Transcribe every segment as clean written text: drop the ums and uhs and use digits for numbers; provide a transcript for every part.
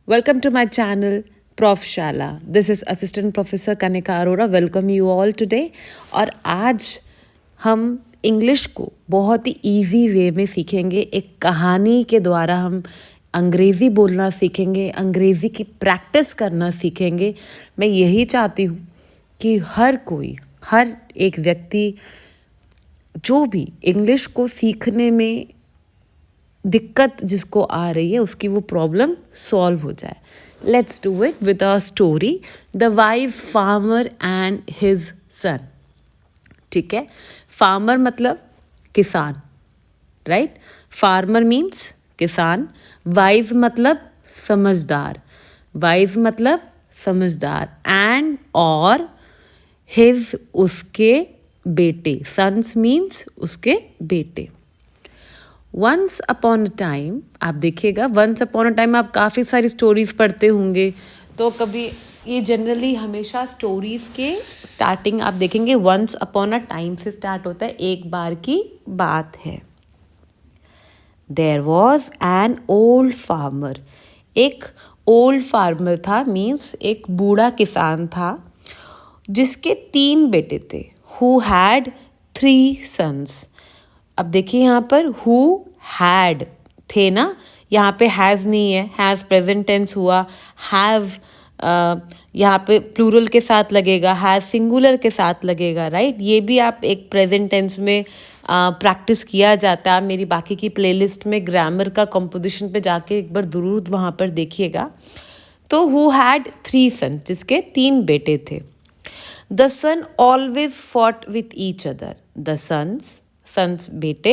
Welcome to my channel, Prof Shala. This is Assistant Professor Kanika Arora. Welcome you all today. और आज हम English को बहुत ही easy way में सीखेंगे. एक कहानी के द्वारा हम अंग्रेज़ी बोलना सीखेंगे, अंग्रेज़ी की प्रैक्टिस करना सीखेंगे. मैं यही चाहती हूँ कि हर एक व्यक्ति जो भी इंग्लिश को सीखने में दिक्कत जिसको आ रही है उसकी वो प्रॉब्लम सॉल्व हो जाए. Let's do it with a story, the wise farmer and his son. ठीक है, फार्मर मतलब किसान, राइट? फार्मर मीन्स किसान. वाइज मतलब समझदार, वाइज मतलब समझदार. एंड और हिज उसके बेटे, सन्स मीन्स उसके बेटे. वंस अपॉन अ टाइम, आप देखिएगा वंस अपॉन अ टाइम आप काफ़ी सारी स्टोरीज़ पढ़ते होंगे, तो कभी ये जनरली हमेशा स्टोरीज़ के स्टार्टिंग आप देखेंगे वंस अपॉन अ टाइम से स्टार्ट होता है. एक बार की बात है. There was an old farmer. एक ओल्ड फार्मर था, मीन्स एक बूढ़ा किसान था जिसके 3 बेटे थे. Who had 3 sons. अब देखिए यहाँ पर हु हैड थे ना, यहाँ पे हैज़ नहीं है, हैज़ प्रेजेंट टेंस हुआ. हैव यहाँ पे प्लूरल के साथ लगेगा, हैज़ सिंगुलर के साथ लगेगा, राइट? ये भी आप एक प्रेजेंट टेंस में प्रैक्टिस किया जाता है. मेरी बाकी की प्लेलिस्ट में ग्रामर का कंपोजिशन पे जाके एक बार ज़रूर वहाँ पर देखिएगा. तो हु हैड 3 सन्स, जिसके 3 बेटे थे. The son always fought with each other. The sons बेटे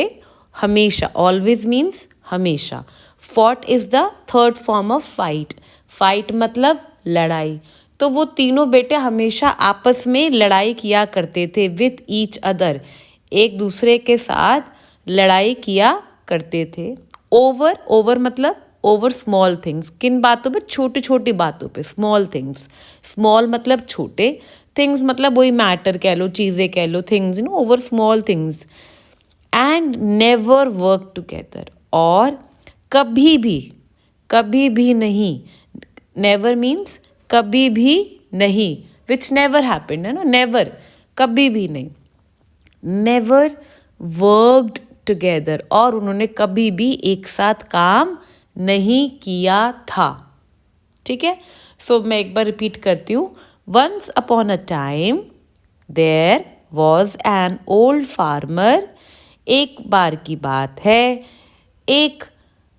हमेशा, ऑलवेज मीन्स हमेशा. Fought is the third form of fight. Fight मतलब लड़ाई. तो वो तीनों बेटे हमेशा आपस में लड़ाई किया करते थे. विथ ईच अदर, एक दूसरे के साथ लड़ाई किया करते थे. ओवर मतलब ओवर स्मॉल थिंग्स. किन बातों पे? छोटी छोटी बातों पे, स्मॉल थिंग्स. स्मॉल मतलब छोटे, थिंग्स मतलब वही मैटर कह लो, चीज़ें कह लो, things, over small things. And never work together, और कभी भी नहीं. नेवर मीन्स कभी भी नहीं, विच नेवर हैपेंड, है ना. नेवर, कभी भी नहीं. नेवर वर्कड टुगेदर, और उन्होंने कभी भी एक साथ काम नहीं किया था. ठीक है, सो मैं एक बार रिपीट करती हूँ. Once upon a time there was an old farmer. एक बार की बात है, एक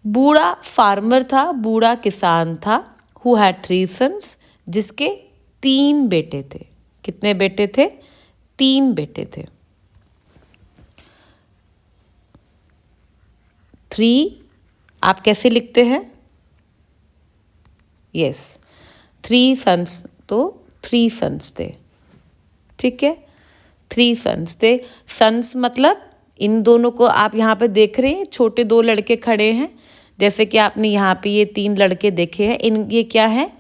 बूढ़ा फार्मर था, बूढ़ा किसान था. हु हैड 3 सन्स, जिसके 3 बेटे थे. कितने बेटे थे? 3 बेटे थे. 3 आप कैसे लिखते हैं? यस, 3 सन्स, तो 3 सन्स थे. ठीक है, 3 सन्स थे. सन्स मतलब इन दोनों को आप यहाँ पे देख रहे हैं, छोटे 2 लड़के खड़े हैं. जैसे कि आपने यहाँ पे ये 3 लड़के देखे हैं. ये क्या है?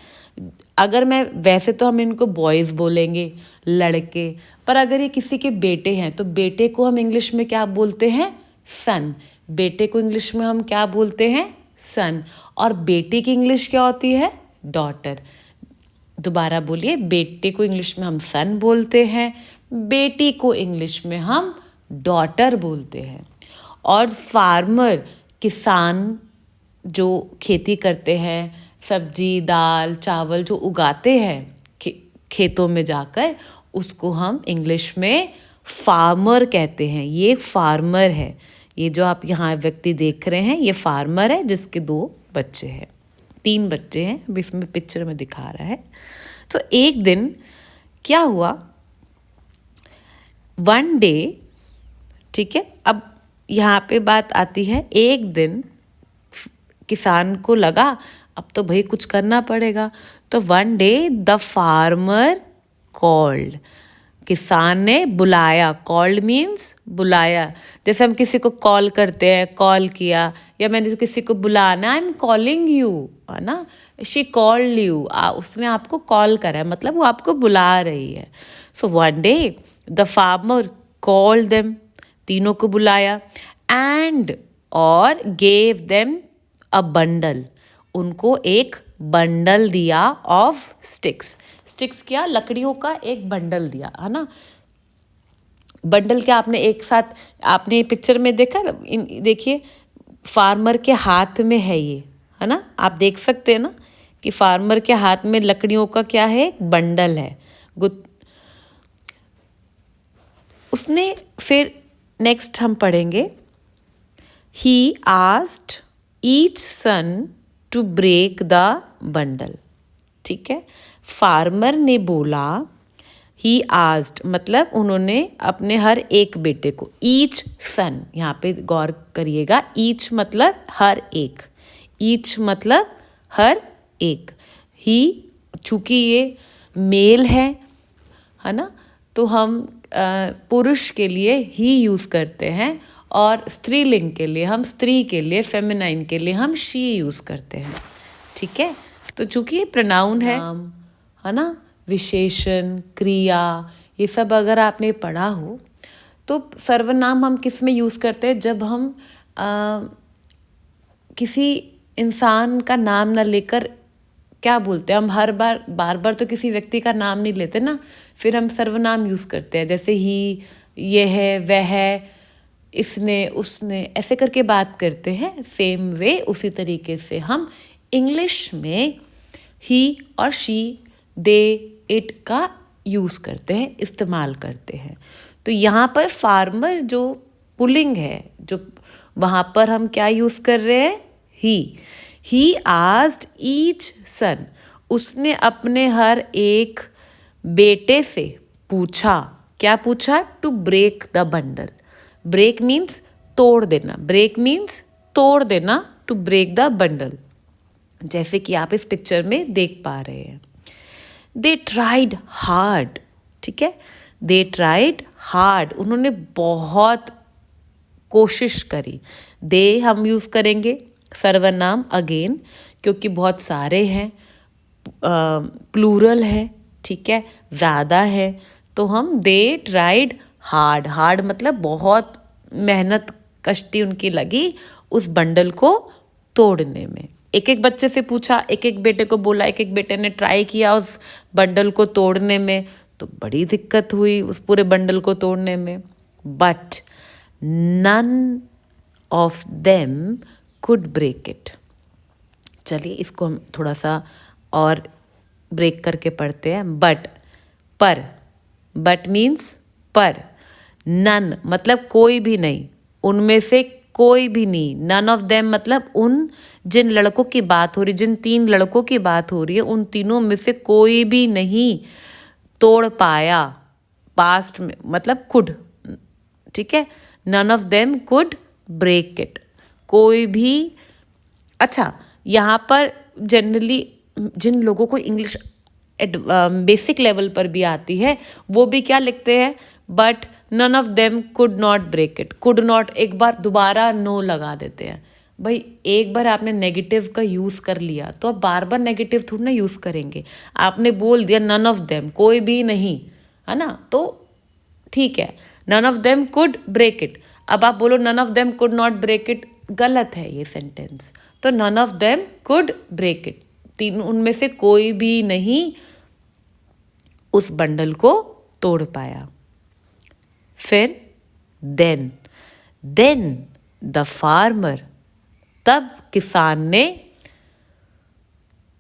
अगर मैं वैसे तो हम इनको बॉयज़ बोलेंगे, लड़के, पर अगर ये किसी के बेटे हैं तो बेटे को हम इंग्लिश में क्या बोलते हैं? सन. बेटे को इंग्लिश में हम क्या बोलते हैं? सन. और बेटी की इंग्लिश क्या होती है? डॉटर. दोबारा बोलिए, बेटे को इंग्लिश में हम सन बोलते हैं, बेटी को इंग्लिश में हम डॉटर बोलते हैं. और फार्मर, किसान जो खेती करते हैं, सब्जी, दाल, चावल जो उगाते हैं खेतों में जाकर, उसको हम इंग्लिश में फार्मर कहते हैं. ये फार्मर है. ये जो आप यहाँ व्यक्ति देख रहे हैं, ये फार्मर है जिसके 2 बच्चे हैं, 3 बच्चे हैं, अभी इसमें पिक्चर में दिखा रहा है. तो एक दिन क्या हुआ, वन डे, ठीक है, अब यहाँ पे बात आती है. एक दिन किसान को लगा अब तो भाई कुछ करना पड़ेगा. तो one day the farmer called. किसान ने बुलाया. कॉल्ड मीन्स बुलाया. जैसे हम किसी को कॉल करते हैं, कॉल किया, या मैंने किसी को बुलाना, आई एम कॉलिंग यू, है ना. शी कॉल्ड यू, उसने आपको कॉल करा है, मतलब वो आपको बुला रही है. So one day the farmer called them. तीनों को बुलाया. एंड और गेव देम अ बंडल. उनको एक बंडल दिया ऑफ स्टिक्स। स्टिक्स क्या, लकड़ियों का एक बंडल दिया, है ना। बंडल क्या, आपने एक साथ, आपने पिक्चर में देखा, देखिए फार्मर के हाथ में है ये, है ना, आप देख सकते हैं ना कि फार्मर के हाथ में लकड़ियों का क्या है, एक बंडल है। उसने फिर नेक्स्ट हम पढ़ेंगे, he asked each son to break the bundle. ठीक है, फार्मर ने बोला, ही आस्क्ड मतलब उन्होंने अपने हर एक बेटे को, ईच सन, यहाँ पे गौर करिएगा, ईच मतलब हर एक, ईच मतलब हर एक, ही चूँकि ये मेल है ना, तो हम पुरुष के लिए ही यूज़ करते हैं, और स्त्रीलिंग के लिए, हम स्त्री के लिए, फेमिनाइन के लिए हम शी यूज़ करते हैं। ठीक है, तो चूँकि ये प्रोनाउन है ना, विशेषण, क्रिया, ये सब अगर आपने पढ़ा हो, तो सर्वनाम हम किस में यूज़ करते हैं, जब हम किसी इंसान का नाम ना लेकर क्या बोलते हैं, हम हर बार तो किसी व्यक्ति का नाम नहीं लेते ना, फिर हम सर्वनाम यूज़ करते हैं, जैसे ही, ये है, वह है, इसने, उसने, ऐसे करके बात करते हैं। सेम वे, उसी तरीके से हम इंग्लिश में ही और शी, दे, इट का यूज़ करते हैं, इस्तेमाल करते हैं। तो यहाँ पर फार्मर जो पुल्लिंग है, जो वहाँ पर हम क्या यूज़ कर रहे हैं, ही आस्क्ड ईच सन, उसने अपने हर एक बेटे से पूछा, क्या पूछा, to break the bundle. Break means तोड़ देना, ब्रेक मीन्स तोड़ देना, टू ब्रेक द बंडल, जैसे कि आप इस पिक्चर में देख पा रहे हैं। दे ट्राइड हार्ड, ठीक है, दे ट्राइड हार्ड, उन्होंने बहुत कोशिश करी। दे हम यूज़ करेंगे सर्वनाम अगेन, क्योंकि बहुत सारे हैं, प्लूरल है, ठीक है, ज़्यादा है, तो हम दे ट्राइड हार्ड, हार्ड मतलब बहुत मेहनत कष्टी उनकी लगी उस बंडल को तोड़ने में। एक एक बच्चे से पूछा, एक एक बेटे को बोला, एक एक बेटे ने ट्राई किया उस बंडल को तोड़ने में, तो बड़ी दिक्कत हुई उस पूरे बंडल को तोड़ने में। But none of them could break it. चलिए इसको हम थोड़ा सा और ब्रेक करके पढ़ते हैं। पर, बट मीन्स पर, नन मतलब कोई भी नहीं, उनमें से कोई भी नहीं, नन ऑफ देम मतलब उन जिन लड़कों की बात हो रही, जिन 3 लड़कों की बात हो रही है, उन तीनों में से कोई भी नहीं तोड़ पाया। पास्ट में मतलब कुड, ठीक है, none of them could break it, कोई भी। अच्छा, यहाँ पर जनरली जिन लोगों को इंग्लिश बेसिक लेवल पर भी आती है, वो भी क्या लिखते हैं, but none of them could not break it. Could not एक बार दोबारा नो लगा देते हैं। भाई एक बार आपने नेगेटिव का यूज़ कर लिया तो आप बार बार नेगेटिव थोड़ा ना यूज़ करेंगे। आपने बोल दिया नन ऑफ देम, कोई भी नहीं, है ना, तो ठीक है, none of them could break it. अब आप बोलो none of them could not break it, गलत है ये सेंटेंस। तो none of them could break it, तीन उनमें से कोई भी नहीं उस बंडल को तोड़ पाया। फिर देन द फार्मर, तब किसान ने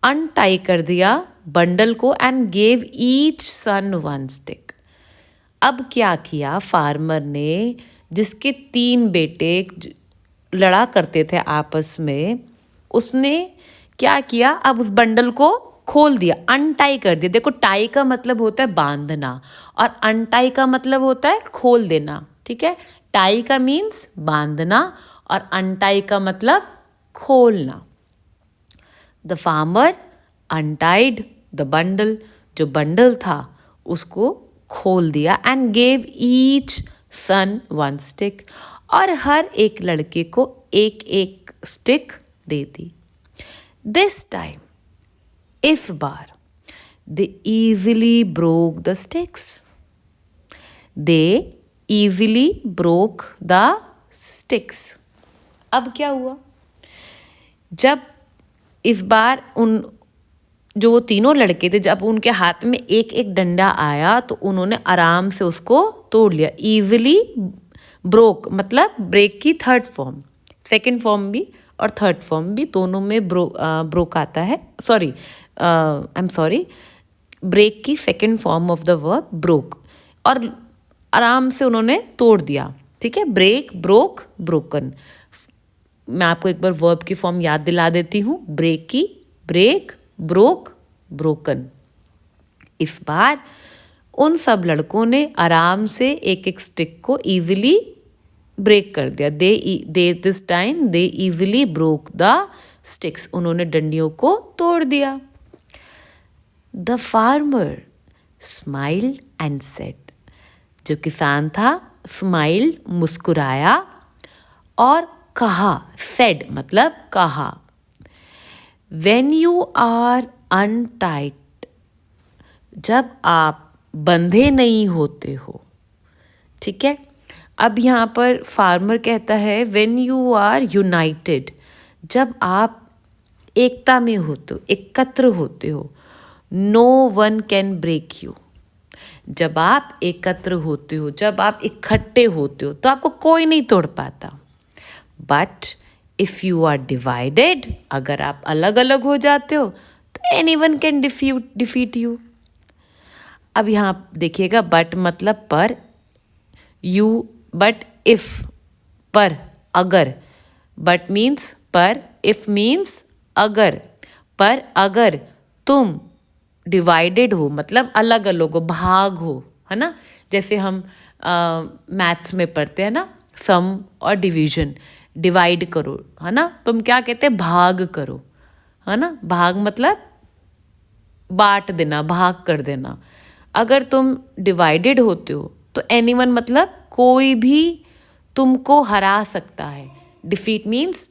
अनटाई कर दिया बंडल को and gave each son 1 stick. अब क्या किया फार्मर ने, जिसके 3 बेटे लड़ा करते थे आपस में, उसने क्या किया, अब उस बंडल को खोल दिया, अनटाई कर दिया। देखो टाई का मतलब होता है बांधना और अनटाई का मतलब होता है खोल देना, ठीक है। टाई का मीन्स बांधना और अनटाई का मतलब खोलना। The farmer untied the bundle, जो बंडल था उसको खोल दिया, and gave each son 1 stick, और हर एक लड़के को एक एक स्टिक दे दी। दिस टाइम, इस बार, they easily broke the sticks, they easily broke the sticks. अब क्या हुआ, जब इस बार जो वो तीनों लड़के थे, जब उनके हाथ में एक एक डंडा आया तो उन्होंने आराम से उसको तोड़ लिया। ईजिली ब्रोक मतलब ब्रेक की थर्ड फॉर्म, सेकंड फॉर्म भी और थर्ड फॉर्म भी दोनों में ब्रोक आता है। Sorry, I am sorry, break की second form of the verb broke, और आराम से उन्होंने तोड़ दिया। ठीक है, ब्रेक, ब्रोक, ब्रोकन। मैं आपको एक बार वर्ब की फॉर्म याद दिला देती हूँ। ब्रेक की ब्रेक, ब्रोक, ब्रोकन। इस बार उन सब लड़कों ने आराम से एक एक स्टिक को इजीली ब्रेक कर दिया। They this time they easily broke the sticks. उन्होंने डंडियों को तोड़ दिया। The farmer smiled and said, जो किसान था स्माइल्ड मुस्कुराया और कहा, सेड मतलब कहा, व्हेन यू आर अनटाइड, जब आप बंधे नहीं होते हो। ठीक है, अब यहाँ पर फार्मर कहता है व्हेन यू आर यूनाइटेड, जब आप एकता में होते हो, एकत्र होते हो। No one can break you, जब आप एकत्र होते हो, जब आप इकट्ठे होते हो तो आपको कोई नहीं तोड़ पाता। But if you are divided, अगर आप अलग अलग हो जाते हो तो anyone can defeat you. अब यहाँ देखिएगा, बट मतलब पर, यू बट इफ़ पर अगर, बट मीन्स पर, इफ़ मीन्स अगर, पर अगर तुम डिवाइडेड हो मतलब अलग अलग हो, भाग हो, है ना। जैसे हम मैथ्स में पढ़ते हैं ना, सम और डिवीजन, डिवाइड करो, है ना, तुम क्या कहते हैं, भाग करो, है ना। भाग मतलब बांट देना, भाग कर देना। अगर तुम डिवाइडेड होते हो तो एनीवन मतलब कोई भी तुमको हरा सकता है। Defeat means